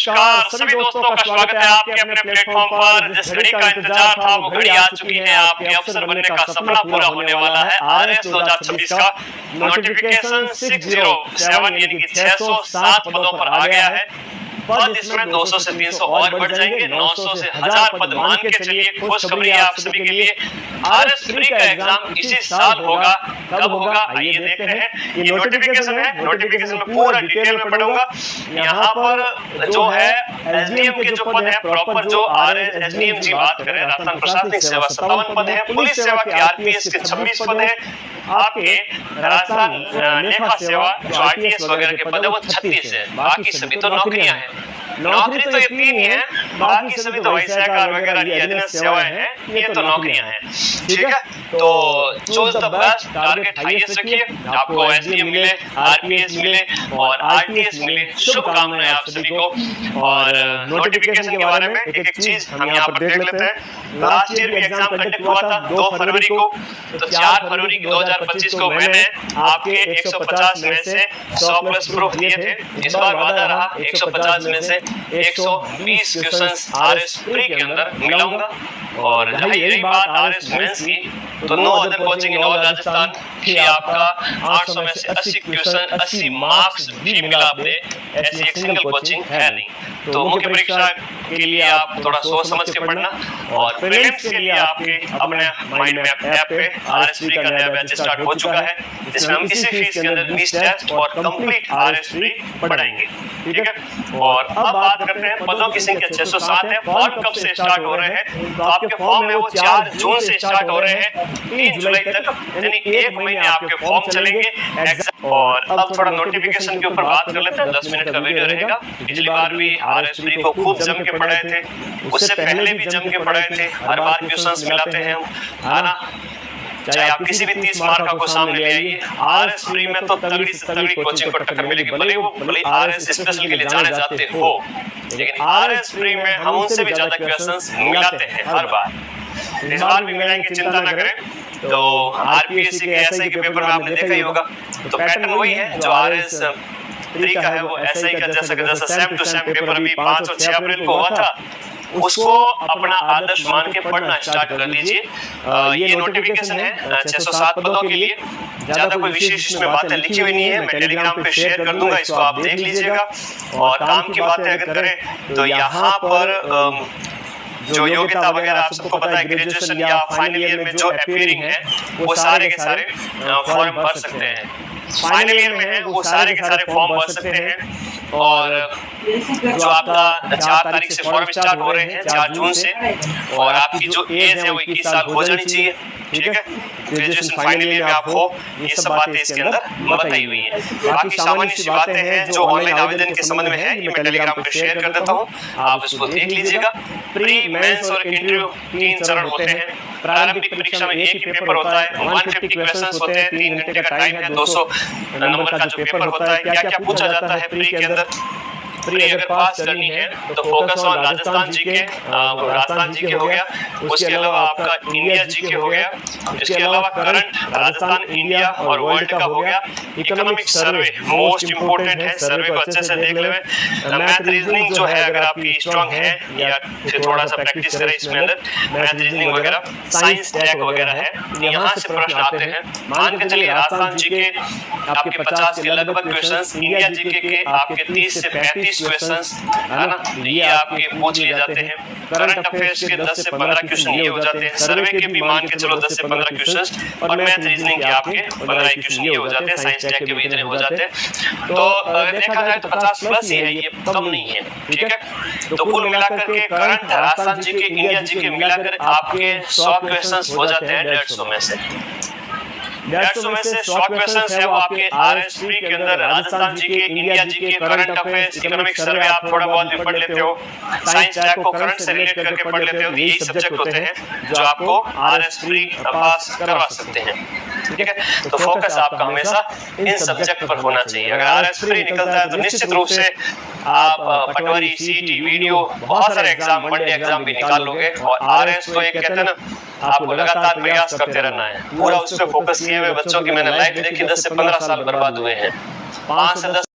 नमस्कार सभी दोस्तों का स्वागत है आपके अपने प्लेटफॉर्म पर। जिस घड़ी का इंतजार था वो घड़ी आ चुकी है। आपके अफसर बनने का सपना पूरा होने वाला है। आरएस 2026 का नोटिफिकेशन 607 यानी कि 607 पदों पर आ गया है। पद इसमें 200 से 300 और बढ़ जाएंगे। 900 से 1000 पद मान के चलिए। खुशखबरी है आप सभी के लिए, आरएस फ्री का एग्जाम इसी साल होगा। कब होगा आइए देखते हैं। ये नोटिफिकेशन है, नोटिफिकेशन में पूरा डिटेल में पढ़ूंगा। यहाँ पर जो है एसडीएम के जो पद है, प्रॉपर जो आरएस एसडीएम की बात करें, राजस्थान प्रशासनिक सेवा 57 पद है, पुलिस सेवा के आरपीएस के 26 पद है, आपके राजस्थान लेखा सेवा जो आरटीएस वगैरह के पद है वो 36 है। बाकी सभी तो नौकरियां हैं। नौकरी तो ये 3 ही है, बाकी सभी तो वैसा वगैरह ये अधीनस्थ सेवाएं हैं, ये तो नौकरियां हैं। ठीक है, तो choose the best, target highest रखिए। आपको एसडीएम मिले, आरपीएस मिले और आरटीएस मिले। शुभकामनाएं आप सभी को। और नोटिफिकेशन के बारे में एक एक चीज हम यहाँ पर देख लेते हैं। लास्ट ईयर भी एग्जाम कंडक्ट हुआ था 2 फरवरी को, तो 4 फरवरी 2025 को मैंने आपके 150 में से 100 प्लस प्रूफ दिए थे। इस बार वादा रहा 150 में से 120 क्वेश्चंस आरएस फ्री के अंदर मिलाऊंगा। और रही यही बात आरएस मेंस की, तो no other coaching in all Rajasthan कि आपका 800 में से 80 क्वेश्चन 80 मार्क्स भी मिला आपने, ऐसी एक सिंगल कोचिंग है नहीं। तो मुख्य परीक्षा के लिए आप थोड़ा सोच समझ के पढ़ना। और प्रीलिम्स के लिए आपके अपने माइंड मैप ऐप पे आरएस फ्री का नया बैच स्टार्ट हो चुका है, जिसमें हम इसी फीस के अंदर 20 टेस्ट और कंप्लीट आरएस फ्री पढ़ाएंगे। ठीक है, और अब बात करते हैं पदों की संख्या 607 है। फॉर्म कब से स्टार्ट हो रहे हैं? तो आपके फॉर्म है वो 4 जून से स्टार्ट हो रहे हैं 3 जुलाई तक, यानी 1 महीने आपके फॉर्म चलेंगे। और अब थोड़ा नोटिफिकेशन के ऊपर बात कर लेते हैं। 10 मिनट का वीडियो रहेगा। पिछली बार भी आरएस फ्री को खूब जम के पढ़ाए थे, उससे पहले भी जम के पढ़ाए थे। हर बार क्वेश्चंस मिलाते हैं हम, है ना। चाहे आप किसी भी 30 मार्क को सामने ले आइए, आरएस फ्री में तो तगड़ी से तगड़ी कोचिंग को टक्कर मिलेगी। भले आरएस स्पेशल के लिए जाने जाते हो, लेकिन आरएस फ्री में हम उनसे भी ज्यादा क्वेश्चंस मिलाते हैं हर बार। इस बार भी मिलाएंगे, चिंता न करें। तो आरपीएससी के एसआई के पेपर में आपने देखा ही होगा, तो पैटर्न वही है जो आरएस फ्री का है। वो एसआई का जैसा सेम टू सेम पेपर अभी 5 और 6 अप्रैल को हुआ था, उसको अपना आदर्श मान के पढ़ना स्टार्ट कर लीजिए। ये नोटिफिकेशन है 607 पदों के लिए। ज्यादा कोई विशेष इसमें बातें लिखी हुई नहीं है, मैं टेलीग्राम पे शेयर कर दूंगा, इसको आप देख लीजिएगा। और काम की बातें अगर करें तो यहाँ पर जो योग्यता वगैरह आप सबको पता है, ग्रेजुएशन या फाइनल ईयर में जो अपीयरिंग है वो सारे के सारे फॉर्म भर सकते हैं। फाइनल ईयर में है वो सारे के सारे फॉर्म भर सकते हैं। और जो आपका 4 तारीख से फॉर्म स्टार्ट हो रहे हैं, 4 जून से, और आपकी जो एज है वो 21 साल हो जानी चाहिए। ठीक है, ग्रेजुएशन फाइनल ईयर में आप हो, ये सब बातें इसके अंदर बताई हुई हैं। बाकी सामान्य सी बातें हैं जो ऑनलाइन आवेदन के संबंध में है, ये मैं टेलीग्राम पे शेयर कर देता हूँ, आप इसको देख लीजिएगा। प्री, मेंस और इंटरव्यू 3 चरण होते हैं। प्रारंभिक परीक्षा में एक ही पेपर होता है, 150 क्वेश्चंस होते हैं, 3 घंटे का टाइम है, 200 नंबर का जो पेपर होता है। क्या क्या पूछा जाता है प्री के अंदर? प्री अगर पास करनी है तो focus on Rajasthan GK, Rajasthan GK हो गया। उसके अलावा आपका इंडिया जीके हो गया। इसके अलावा करंट राजस्थान, इंडिया और वर्ल्ड का हो गया। इकोनॉमिक सर्वे मोस्ट इंपोर्टेंट है, सर्वे को अच्छे से देख लें। मैथ रीजनिंग जो है अगर आपकी स्ट्रांग है या फिर थोड़ा सा प्रैक्टिस करें इसमें अंदर, मैथ रीजनिंग वगैरह, साइंस टैग वगैरह है, यहाँ से प्रश्न आते हैं। मान के चलिए राजस्थान जीके आपके 50 के लगभग क्वेश्चंस, इंडिया जीके के आपके 30 से 35 क्वेश्चंस, है ना, ये आपके पूछ लिए जाते हैं। करंट अफेयर्स के 10 से 15 क्वेश्चन ये हो जाते हैं। सर्वे के भी मान के चलो 10 से 15 क्वेश्चंस, और मैथ रीजनिंग के आपके 15 क्वेश्चन ये हो जाते हैं। साइंस टैग के भी इतने हो जाते हैं। तो देखा जाए तो 50 प्लस ही है, ये कम नहीं है। ठीक है, तो कुल मिलाकर के current Rajasthan GK, India GK मिलाकर आपके 100 क्वेश्चंस हो जाते हैं 150 में से। 150 में से 100 क्वेश्चंस है वो आपके आरएस फ्री के अंदर Rajasthan GK, India GK, current affairs, economic survey आप थोड़ा बहुत भी पढ़ लेते हो, साइंस टैग को करंट से रिलेट करके पढ़ लेते हो। यही सब्जेक्ट होते हैं जो आपको आरएस फ्री पास करवा सकते हैं। ठीक है, तो फोकस आपका हमेशा इन सब्जेक्ट पर होना चाहिए। अगर आरएस फ्री निकलता है तो निश्चित रूप से आप पटवारी, सीटी, वीडियो, बहुत सारे एग्जाम, वनडे एग्जाम भी निकाल लोगे। और आरएस तो एक कहते हैं ना, आपको लगातार प्रयास करते रहना है। पूरा उस पर फोकस किए हुए बच्चों की मैंने लाइफ देखी, 10 से 15 साल बर्बाद हुए हैं। 5 से 10